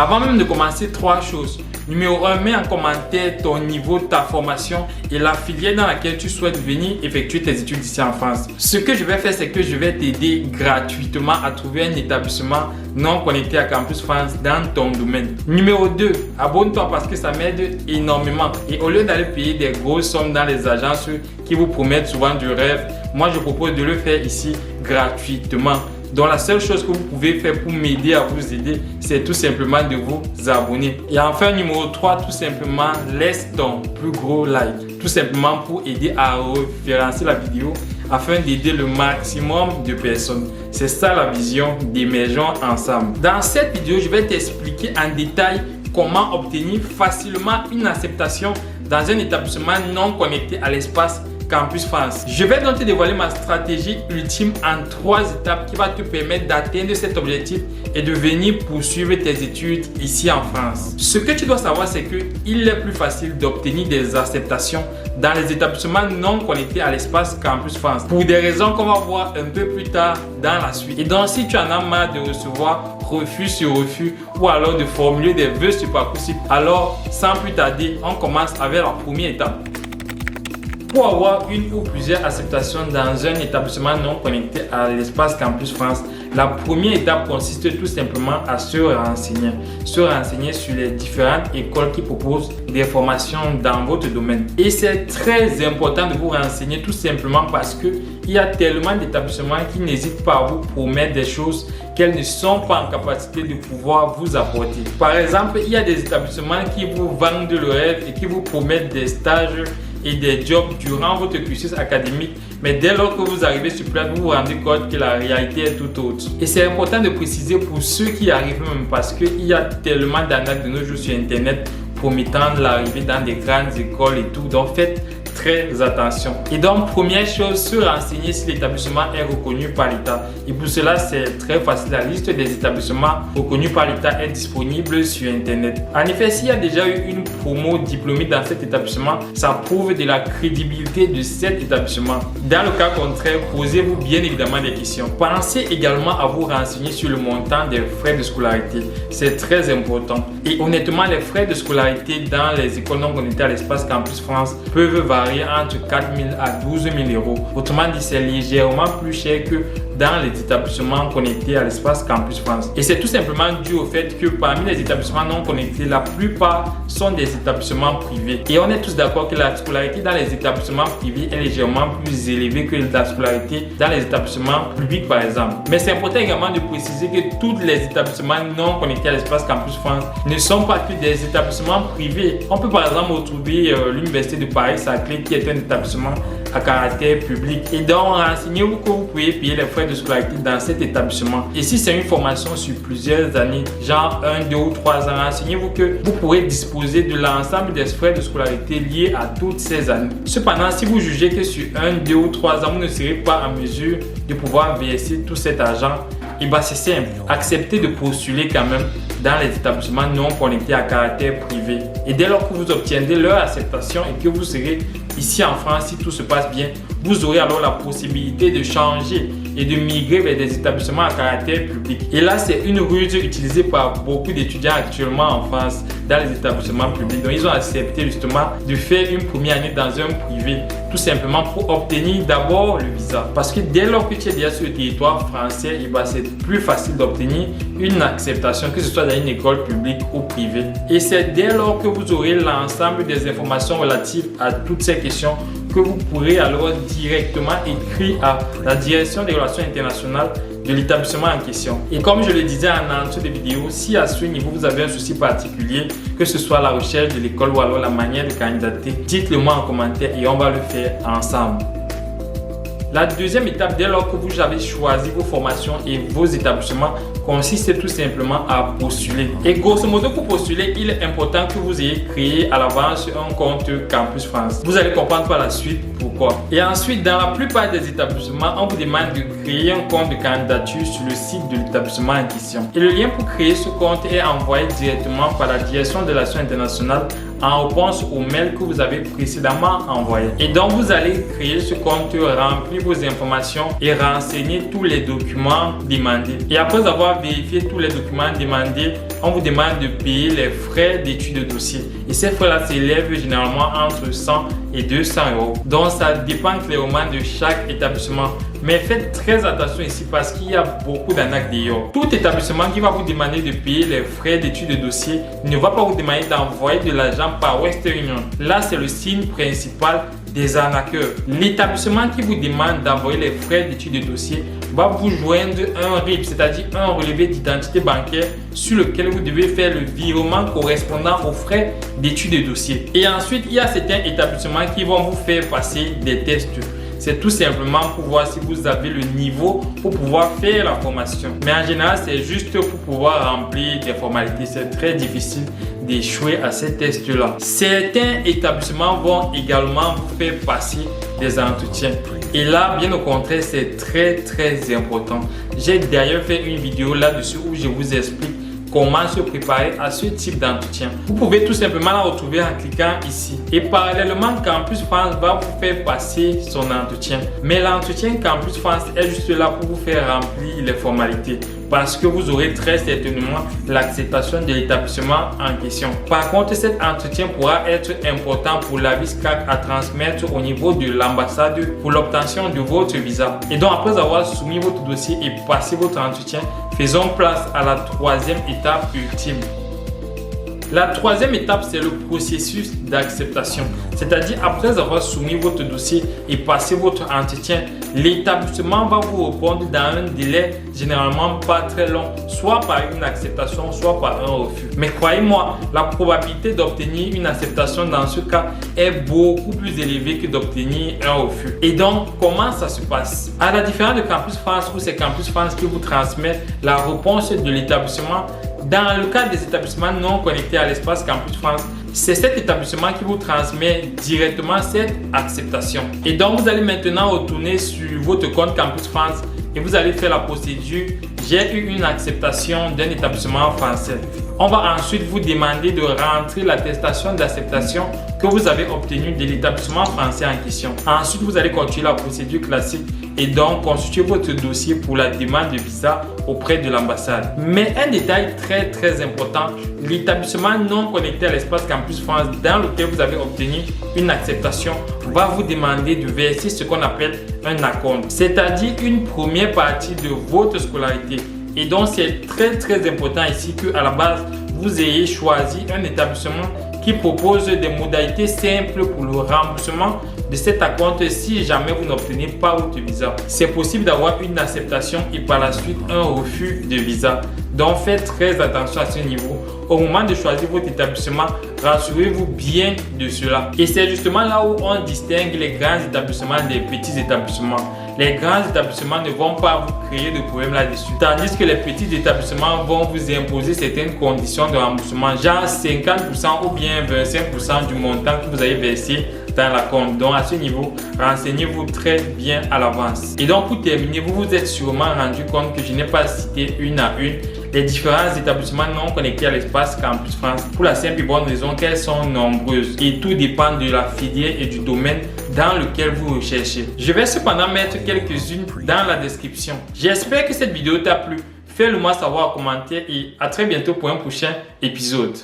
Avant même de commencer, 3 choses. Numéro 1, mets en commentaire ton niveau, ta formation et la filière dans laquelle tu souhaites venir effectuer tes études ici en France. Ce que je vais faire, c'est que je vais t'aider gratuitement à trouver un établissement non connecté à Campus France dans ton domaine. Numéro 2, abonne-toi parce que ça m'aide énormément. Et au lieu d'aller payer des grosses sommes dans les agences qui vous promettent souvent du rêve, moi je propose de le faire ici gratuitement. Donc la seule chose que vous pouvez faire pour m'aider à vous aider, c'est tout simplement de vous abonner. Et enfin, numéro 3, tout simplement, laisse ton plus gros like. Tout simplement pour aider à référencer la vidéo afin d'aider le maximum de personnes. C'est ça la vision d'Émergeons Ensemble. Dans cette vidéo, je vais t'expliquer en détail comment obtenir facilement une acceptation dans un établissement non connecté à l'espace Campus France. Je vais donc te dévoiler ma stratégie ultime en 3 étapes qui va te permettre d'atteindre cet objectif et de venir poursuivre tes études ici en France. Ce que tu dois savoir, c'est qu'il est plus facile d'obtenir des acceptations dans les établissements non connectés à l'espace Campus France pour des raisons qu'on va voir un peu plus tard dans la suite. Et donc, si tu en as marre de recevoir refus sur refus ou alors de formuler des vœux sur Parcoursup, alors sans plus tarder, on commence avec la première étape. Pour avoir une ou plusieurs acceptations dans un établissement non connecté à l'espace Campus France, la première étape consiste tout simplement à se renseigner sur les différentes écoles qui proposent des formations dans votre domaine. Et c'est très important de vous renseigner tout simplement parce qu'il y a tellement d'établissements qui n'hésitent pas à vous promettre des choses qu'elles ne sont pas en capacité de pouvoir vous apporter. Par exemple, il y a des établissements qui vous vendent le rêve et qui vous promettent des stages et des jobs durant votre cursus académique, mais dès lors que vous arrivez sur place, vous vous rendez compte que la réalité est tout autre. Et c'est important de préciser pour ceux qui arrivent même parce qu'il y a tellement d'arnaques de nos jours sur internet promettant l'arrivée dans des grandes écoles et tout, donc faites très attention. Et donc, première chose, se renseigner si l'établissement est reconnu par l'État. Et pour cela, c'est très facile. La liste des établissements reconnus par l'État est disponible sur Internet. En effet, s'il y a déjà eu une promo diplômée dans cet établissement, ça prouve de la crédibilité de cet établissement. Dans le cas contraire, posez-vous bien évidemment des questions. Pensez également à vous renseigner sur le montant des frais de scolarité. C'est très important. Et honnêtement, les frais de scolarité dans les écoles non connectées à l'espace Campus France peuvent varier entre 4 000 à 12 000 euros. Autrement dit, c'est légèrement plus cher que dans les établissements connectés à l'espace Campus France. Et c'est tout simplement dû au fait que parmi les établissements non connectés, la plupart sont des établissements privés. Et on est tous d'accord que la scolarité dans les établissements privés est légèrement plus élevée que la scolarité dans les établissements publics par exemple. Mais c'est important également de préciser que tous les établissements non connectés à l'espace Campus France ne sont pas que des établissements privés. On peut par exemple retrouver l'Université de Paris-Saclay qui est un établissement à caractère public. Et donc, renseignez-vous que vous pouvez payer les frais de scolarité dans cet établissement. Et si c'est une formation sur plusieurs années, genre 1, 2 ou 3 ans, renseignez-vous que vous pourrez disposer de l'ensemble des frais de scolarité liés à toutes ces années. Cependant, si vous jugez que sur 1, 2 ou 3 ans, vous ne serez pas en mesure de pouvoir verser tout cet argent, et bien c'est simple, acceptez de postuler quand même dans les établissements non connectés à caractère privé. Et dès lors que vous obtiendrez leur acceptation et que vous serez ici en France, si tout se passe bien, vous aurez alors la possibilité de changer et de migrer vers des établissements à caractère public. Et là, c'est une ruse utilisée par beaucoup d'étudiants actuellement en France dans les établissements publics. Donc, ils ont accepté justement de faire une première année dans un privé, tout simplement pour obtenir d'abord le visa. Parce que dès lors que tu es déjà sur le territoire français, c'est plus facile d'obtenir une acceptation, que ce soit dans une école publique ou privée. Et c'est dès lors que vous aurez l'ensemble des informations relatives à toutes ces questions que vous pourrez alors directement écrire à la direction des relations internationales de l'établissement en question. Et comme je le disais en entrée de vidéo, si à ce niveau vous avez un souci particulier, que ce soit la recherche de l'école ou alors la manière de candidater, dites-le moi en commentaire et on va le faire ensemble. La deuxième étape, dès lors que vous avez choisi vos formations et vos établissements, consiste tout simplement à postuler. Et grosso modo, pour postuler, il est important que vous ayez créé à l'avance un compte Campus France. Vous allez comprendre par la suite pourquoi. Et ensuite, dans la plupart des établissements, on vous demande de créer un compte de candidature sur le site de l'établissement en question. Et le lien pour créer ce compte est envoyé directement par la direction des relations internationales en réponse au mail que vous avez précédemment envoyé. Et donc, vous allez créer ce compte, remplir vos informations et renseigner tous les documents demandés. Et après avoir vérifié tous les documents demandés, on vous demande de payer les frais d'étude de dossier. Et ces frais-là s'élèvent généralement entre 100 et 200 euros. Donc, ça dépend clairement de chaque établissement. Mais faites très attention ici parce qu'il y a beaucoup d'arnaques d'ailleurs. Tout établissement qui va vous demander de payer les frais d'étude de dossier ne va pas vous demander d'envoyer de l'argent par Western Union. Là, c'est le signe principal des arnaqueurs. L'établissement qui vous demande d'envoyer les frais d'étude de dossier va vous joindre un RIB, c'est-à-dire un relevé d'identité bancaire sur lequel vous devez faire le virement correspondant aux frais d'étude de dossier. Et ensuite, il y a certains établissements qui vont vous faire passer des tests. C'est tout simplement pour voir si vous avez le niveau pour pouvoir faire la formation. Mais en général, c'est juste pour pouvoir remplir des formalités. C'est très difficile d'échouer à ces tests-là. Certains établissements vont également vous faire passer des entretiens. Et là, bien au contraire, c'est très important. J'ai d'ailleurs fait une vidéo là-dessus où je vous explique comment se préparer à ce type d'entretien. Vous pouvez tout simplement la retrouver en cliquant ici. Et parallèlement, Campus France va vous faire passer son entretien. Mais l'entretien Campus France est juste là pour vous faire remplir les formalités, parce que vous aurez très certainement l'acceptation de l'établissement en question. Par contre, cet entretien pourra être important pour l'avis CAC à transmettre au niveau de l'ambassade pour l'obtention de votre visa. Et donc, après avoir soumis votre dossier et passé votre entretien, faisons place à la troisième étape ultime. La troisième étape, c'est le processus d'acceptation. C'est-à-dire, après avoir soumis votre dossier et passé votre entretien, l'établissement va vous répondre dans un délai généralement pas très long, soit par une acceptation, soit par un refus. Mais croyez-moi, la probabilité d'obtenir une acceptation dans ce cas est beaucoup plus élevée que d'obtenir un refus. Et donc, comment ça se passe? À la différence de Campus France, où c'est Campus France qui vous transmet la réponse de l'établissement, dans le cas des établissements non connectés à l'espace Campus France, c'est cet établissement qui vous transmet directement cette acceptation. Et donc, vous allez maintenant retourner sur votre compte Campus France et vous allez faire la procédure « J'ai eu une acceptation d'un établissement français ». On va ensuite vous demander de rentrer l'attestation d'acceptation que vous avez obtenue de l'établissement français en question. Ensuite, vous allez continuer la procédure classique et donc constituer votre dossier pour la demande de visa auprès de l'ambassade. Mais un détail très important, l'établissement non connecté à l'espace Campus France dans lequel vous avez obtenu une acceptation va vous demander de verser ce qu'on appelle un acompte, c'est-à-dire une première partie de votre scolarité. Et donc, c'est très important ici qu'à la base, vous ayez choisi un établissement qui propose des modalités simples pour le remboursement de cet acompte si jamais vous n'obtenez pas votre visa. C'est possible d'avoir une acceptation et par la suite un refus de visa. Donc, faites très attention à ce niveau. Au moment de choisir votre établissement, rassurez-vous bien de cela. Et c'est justement là où on distingue les grands établissements des petits établissements. Les grands établissements ne vont pas vous créer de problème là-dessus. Tandis que les petits établissements vont vous imposer certaines conditions de remboursement, genre 50% ou bien 25% du montant que vous avez versé dans la compte. Donc à ce niveau, renseignez-vous très bien à l'avance. Et donc pour terminer, vous vous êtes sûrement rendu compte que je n'ai pas cité une à une les différents établissements non connectés à l'espace Campus France pour la simple et bonne raison qu'elles sont nombreuses et tout dépend de la filière et du domaine dans lequel vous recherchez. Je vais cependant mettre quelques-unes dans la description. J'espère que cette vidéo t'a plu. Fais-le moi savoir en commentaire et à très bientôt pour un prochain épisode.